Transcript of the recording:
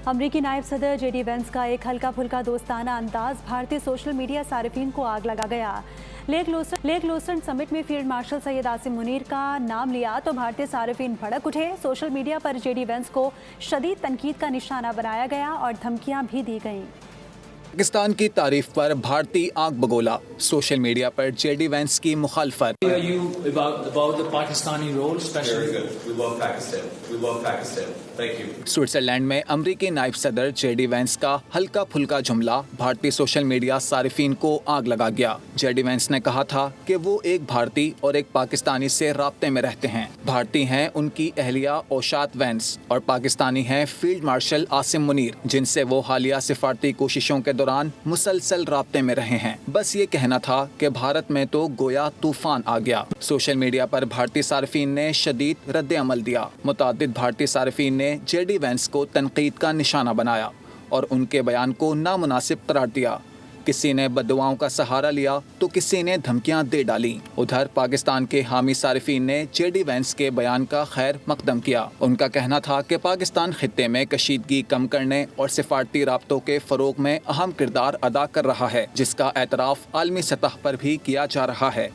امریکی نائب صدر جے ڈی وینس کا ایک ہلکا پھلکا دوستانہ انداز بھارتی سوشل میڈیا صارفین کو آگ لگا گیا۔ لیک لوسن سمٹ میں فیلڈ مارشل سید عاصم منیر کا نام لیا تو بھارتی صارفین بھڑک اٹھے۔ سوشل میڈیا پر جے ڈی وینس کو شدید تنقید کا نشانہ بنایا گیا اور دھمکیاں بھی دی گئیں۔ پاکستان کی تعریف پر بھارتی آنکھ بگولا، سوشل میڈیا پر جے ڈی وینس کی مخالفت۔ سوئٹزرلینڈ میں امریکی نائب صدر جے ڈی وینس کا ہلکا پھلکا جملہ بھارتی سوشل میڈیا صارفین کو آگ لگا گیا۔ جے ڈی وینس نے کہا تھا کہ وہ ایک بھارتی اور ایک پاکستانی سے رابطے میں رہتے ہیں۔ بھارتی ہیں ان کی اہلیہ اوشات وینس اور پاکستانی ہیں فیلڈ مارشل عاصم منیر، جن سے وہ حالیہ سفارتی کوششوں کے دوران مسلسل رابطے میں رہے ہیں۔ بس یہ کہنا تھا کہ بھارت میں تو گویا طوفان آ گیا۔ سوشل میڈیا پر بھارتی صارفین نے شدید رد عمل دیا۔ متعدد بھارتی صارفین نے جے ڈی وینس کو تنقید کا نشانہ بنایا اور ان کے بیان کو نامناسب قرار دیا۔ کسی نے بددعاؤں کا سہارا لیا تو کسی نے دھمکیاں دے ڈالیں۔ ادھر پاکستان کے حامی صارفین نے جے ڈی وینس کے بیان کا خیر مقدم کیا۔ ان کا کہنا تھا کہ پاکستان خطے میں کشیدگی کم کرنے اور سفارتی رابطوں کے فروغ میں اہم کردار ادا کر رہا ہے، جس کا اعتراف عالمی سطح پر بھی کیا جا رہا ہے۔